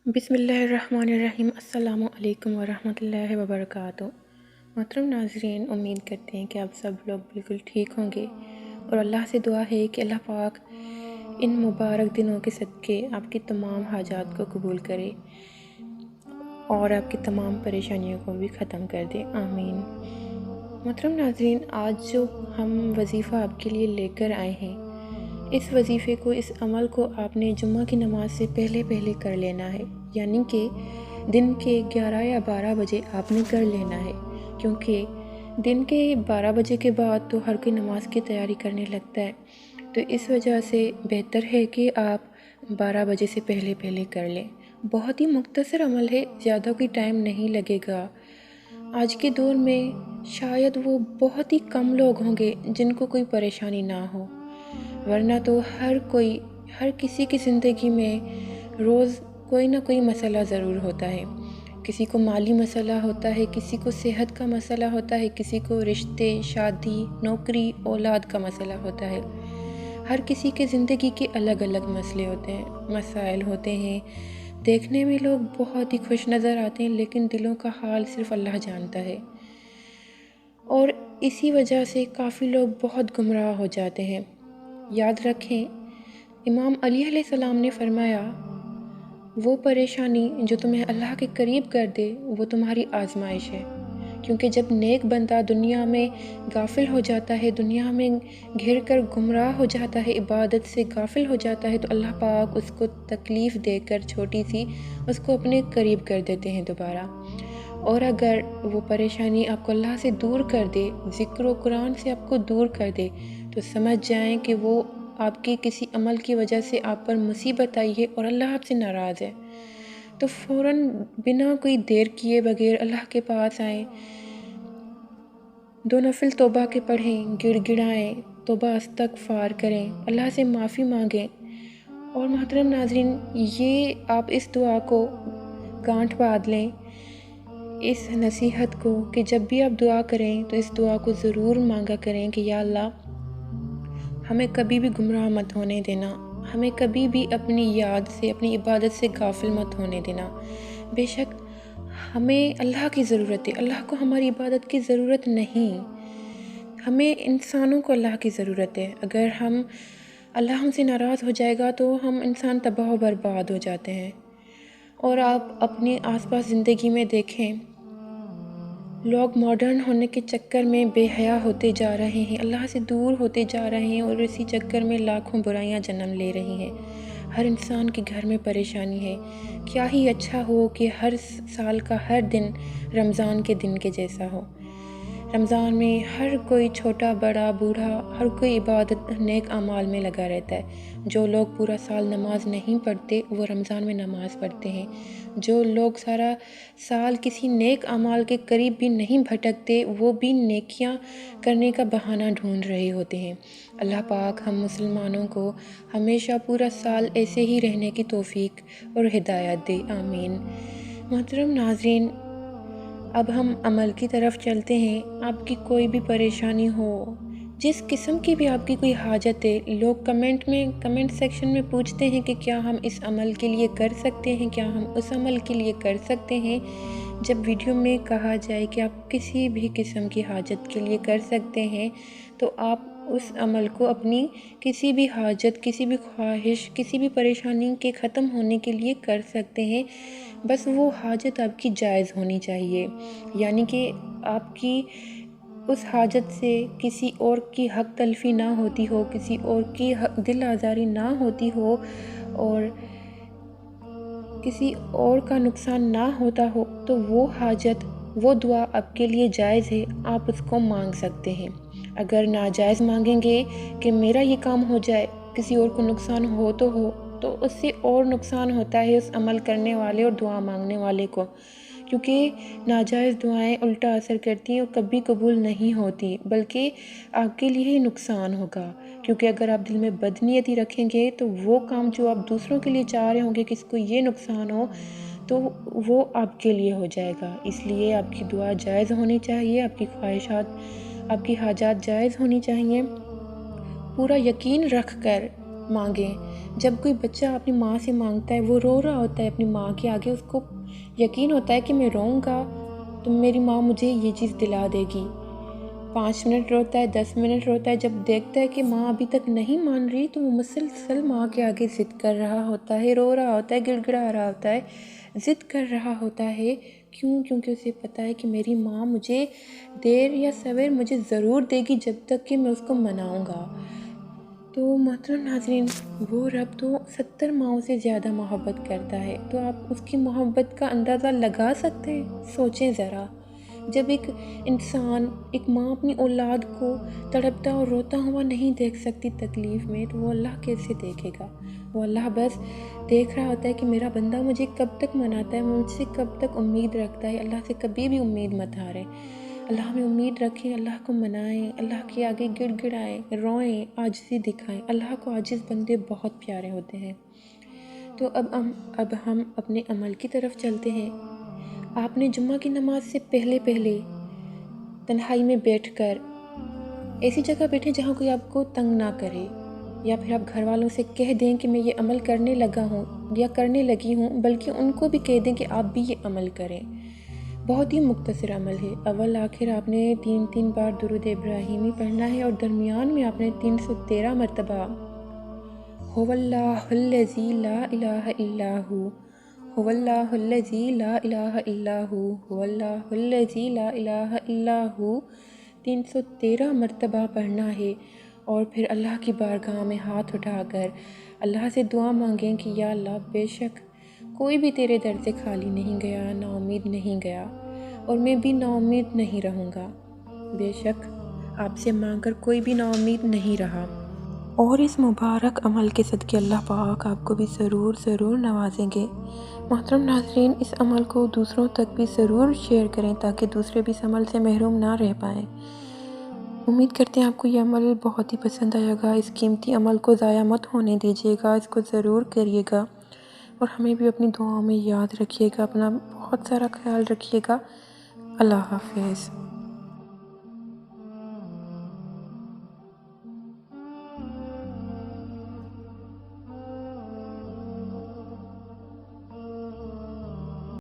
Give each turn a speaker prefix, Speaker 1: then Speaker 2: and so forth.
Speaker 1: بسم اللہ الرحمن الرحیم۔ السلام علیکم ورحمۃ اللہ وبرکاتہ۔ محترم ناظرین، امید کرتے ہیں کہ آپ سب لوگ بالکل ٹھیک ہوں گے، اور اللہ سے دعا ہے کہ اللہ پاک ان مبارک دنوں کے صدقے آپ کی تمام حاجات کو قبول کرے اور آپ کی تمام پریشانیوں کو بھی ختم کر دے، آمین۔ محترم ناظرین، آج جو ہم وظیفہ آپ کے لیے لے کر آئے ہیں، اس وظیفے کو، اس عمل کو آپ نے جمعہ کی نماز سے پہلے کر لینا ہے، یعنی کہ دن کے 11 یا 12 بجے آپ نے کر لینا ہے، کیونکہ دن کے 12 بجے کے بعد تو ہر کوئی نماز کی تیاری کرنے لگتا ہے، تو اس وجہ سے بہتر ہے کہ آپ 12 بجے سے پہلے کر لیں۔ بہت ہی مختصر عمل ہے، زیادہ کوئی ٹائم نہیں لگے گا۔ آج کے دور میں شاید وہ بہت ہی کم لوگ ہوں گے جن کو کوئی پریشانی نہ ہو، ورنہ تو ہر کسی کی زندگی میں روز کوئی نہ کوئی مسئلہ ضرور ہوتا ہے۔ کسی کو مالی مسئلہ ہوتا ہے، کسی کو صحت کا مسئلہ ہوتا ہے، کسی کو رشتے، شادی، نوکری، اولاد کا مسئلہ ہوتا ہے۔ ہر کسی کے زندگی کے الگ الگ مسئلے ہوتے ہیں، مسائل ہوتے ہیں۔ دیکھنے میں لوگ بہت ہی خوش نظر آتے ہیں، لیکن دلوں کا حال صرف اللہ جانتا ہے، اور اسی وجہ سے کافی لوگ بہت گمراہ ہو جاتے ہیں۔ یاد رکھیں، امام علی علیہ السلام نے فرمایا، وہ پریشانی جو تمہیں اللہ کے قریب کر دے وہ تمہاری آزمائش ہے، کیونکہ جب نیک بندہ دنیا میں غافل ہو جاتا ہے، دنیا میں گھر کر گمراہ ہو جاتا ہے، عبادت سے غافل ہو جاتا ہے، تو اللہ پاک اس کو تکلیف دے کر چھوٹی سی اس کو اپنے قریب کر دیتے ہیں دوبارہ۔ اور اگر وہ پریشانی آپ کو اللہ سے دور کر دے، ذکر و قرآن سے آپ کو دور کر دے، تو سمجھ جائیں کہ وہ آپ کے کسی عمل کی وجہ سے آپ پر مصیبت آئی ہے اور اللہ آپ سے ناراض ہے۔ تو فوراً بنا کوئی دیر کیے بغیر اللہ کے پاس آئیں، 2 نفل توبہ کے پڑھیں، گڑ گڑائیں، توبہ استغفار کریں، اللہ سے معافی مانگیں۔ اور محترم ناظرین، یہ آپ اس دعا کو گانٹھ باندھ لیں، اس نصیحت کو، کہ جب بھی آپ دعا کریں تو اس دعا کو ضرور مانگا کریں کہ یا اللہ، ہمیں کبھی بھی گمراہ مت ہونے دینا، ہمیں کبھی بھی اپنی یاد سے، اپنی عبادت سے غافل مت ہونے دینا۔ بے شک ہمیں اللہ کی ضرورت ہے، اللہ کو ہماری عبادت کی ضرورت نہیں، ہمیں انسانوں کو اللہ کی ضرورت ہے۔ اگر اللہ ہم سے ناراض ہو جائے گا تو ہم انسان تباہ و برباد ہو جاتے ہیں۔ اور آپ اپنے آس پاس زندگی میں دیکھیں، لوگ ماڈرن ہونے کے چکر میں بے حیا ہوتے جا رہے ہیں، اللہ سے دور ہوتے جا رہے ہیں، اور اسی چکر میں لاکھوں برائیاں جنم لے رہی ہیں۔ ہر انسان کے گھر میں پریشانی ہے۔ کیا ہی اچھا ہو کہ ہر سال کا ہر دن رمضان کے دن کے جیسا ہو۔ رمضان میں ہر کوئی چھوٹا بڑا بوڑھا، ہر کوئی عبادت نیک اعمال میں لگا رہتا ہے۔ جو لوگ پورا سال نماز نہیں پڑھتے وہ رمضان میں نماز پڑھتے ہیں۔ جو لوگ سارا سال کسی نیک اعمال کے قریب بھی نہیں بھٹکتے، وہ بھی نیکیاں کرنے کا بہانہ ڈھونڈ رہے ہوتے ہیں۔ اللہ پاک ہم مسلمانوں کو ہمیشہ پورا سال ایسے ہی رہنے کی توفیق اور ہدایت دے، آمین۔ محترم ناظرین، اب ہم عمل کی طرف چلتے ہیں۔ آپ کی کوئی بھی پریشانی ہو، جس قسم کی بھی آپ کی کوئی حاجت ہے، لوگ کمنٹ سیکشن میں پوچھتے ہیں کہ کیا ہم اس عمل کے لیے کر سکتے ہیں، کیا ہم اس عمل کے لیے کر سکتے ہیں۔ جب ویڈیو میں کہا جائے کہ آپ کسی بھی قسم کی حاجت کے لیے کر سکتے ہیں، تو آپ اس عمل کو اپنی کسی بھی حاجت، کسی بھی خواہش، کسی بھی پریشانی کے ختم ہونے کے لیے کر سکتے ہیں۔ بس وہ حاجت آپ کی جائز ہونی چاہیے، یعنی کہ آپ کی اس حاجت سے کسی اور کی حق تلفی نہ ہوتی ہو، کسی اور کی دل آزاری نہ ہوتی ہو، اور کسی اور کا نقصان نہ ہوتا ہو، تو وہ حاجت، وہ دعا آپ کے لیے جائز ہے، آپ اس کو مانگ سکتے ہیں۔ اگر ناجائز مانگیں گے کہ میرا یہ کام ہو جائے، کسی اور کو نقصان ہو تو اس سے اور نقصان ہوتا ہے اس عمل کرنے والے اور دعا مانگنے والے کو، کیونکہ ناجائز دعائیں الٹا اثر کرتی ہیں اور کبھی قبول نہیں ہوتی، بلکہ آپ کے لیے ہی نقصان ہوگا۔ کیونکہ اگر آپ دل میں بدنیتی رکھیں گے تو وہ کام جو آپ دوسروں کے لیے چاہ رہے ہوں گے کہ اس کو یہ نقصان ہو، تو وہ آپ کے لیے ہو جائے گا۔ اس لیے آپ کی دعا جائز ہونی چاہیے، آپ کی خواہشات، آپ کی حاجات جائز ہونی چاہیے، پورا یقین رکھ کر مانگیں۔ جب کوئی بچہ اپنی ماں سے مانگتا ہے، وہ رو رہا ہوتا ہے اپنی ماں کے آگے، اس کو یقین ہوتا ہے کہ میں روؤں گا تو میری ماں مجھے یہ چیز دلا دے گی۔ 5 منٹ روتا ہے، 10 منٹ روتا ہے، جب دیکھتا ہے کہ ماں ابھی تک نہیں مان رہی تو وہ مسلسل ماں کے آگے ضد کر رہا ہوتا ہے، رو رہا ہوتا ہے، گڑ گڑا رہا ہوتا ہے، ضد کر رہا ہوتا ہے۔ کیوں؟ کیونکہ اسے پتہ ہے کہ میری ماں مجھے دیر یا سویر مجھے ضرور دے گی جب تک کہ میں اس کو مناؤں گا۔ تو محترم ناظرین، وہ رب تو 70 ماؤں سے زیادہ محبت کرتا ہے، تو آپ اس کی محبت کا اندازہ لگا سکتے ہیں؟ سوچیں ذرا، جب ایک انسان، ایک ماں اپنی اولاد کو تڑپتا اور روتا ہوا نہیں دیکھ سکتی تکلیف میں، تو وہ اللہ کیسے دیکھے گا؟ وہ اللہ بس دیکھ رہا ہوتا ہے کہ میرا بندہ مجھے کب تک مناتا ہے، مجھ سے کب تک امید رکھتا ہے۔ اللہ سے کبھی بھی امید مت ہاریں، اللہ میں امید رکھیں، اللہ کو منائیں، اللہ کے آگے گڑ گڑائیں، روئیں، عاجزی دکھائیں۔ اللہ کو عاجز بندے بہت پیارے ہوتے ہیں۔ تو اب ہم اپنے عمل کی طرف چلتے ہیں۔ آپ نے جمعہ کی نماز سے پہلے تنہائی میں بیٹھ کر ایسی جگہ بیٹھیں جہاں کوئی آپ کو تنگ نہ کرے، یا پھر آپ گھر والوں سے کہہ دیں کہ میں یہ عمل کرنے لگا ہوں یا کرنے لگی ہوں، بلکہ ان کو بھی کہہ دیں کہ آپ بھی یہ عمل کریں۔ بہت ہی مختصر عمل ہے۔ اول آخر آپ نے 3 بار درود ابراہیمی پڑھنا ہے، اور درمیان میں آپ نے 313 مرتبہ هو اللہ الذی لا الہ الا ہو، هو اللہ الذی لا الہ الا ہو، هو اللہ الذی لا الہ الا ہو 313 مرتبہ پڑھنا ہے، اور پھر اللہ کی بارگاہ میں ہاتھ اٹھا کر اللہ سے دعا مانگیں کہ یا اللہ، بے شک کوئی بھی تیرے در سے خالی نہیں گیا، نا امید نہیں گیا، اور میں بھی نا امید نہیں رہوں گا۔ بے شک آپ سے مانگ کر کوئی بھی نا امید نہیں رہا۔ اور اس مبارک عمل کے صدقے اللہ پاک آپ کو بھی ضرور نوازیں گے۔ محترم ناظرین، اس عمل کو دوسروں تک بھی ضرور شیئر کریں تاکہ دوسرے بھی اس عمل سے محروم نہ رہ پائیں۔ امید کرتے ہیں آپ کو یہ عمل بہت ہی پسند آئے گا۔ اس قیمتی عمل کو ضائع مت ہونے دیجیے گا، اس کو ضرور کریے گا، اور ہمیں بھی اپنی دعاؤں میں یاد رکھیے گا۔ اپنا بہت سارا خیال رکھیے گا۔ اللہ حافظ۔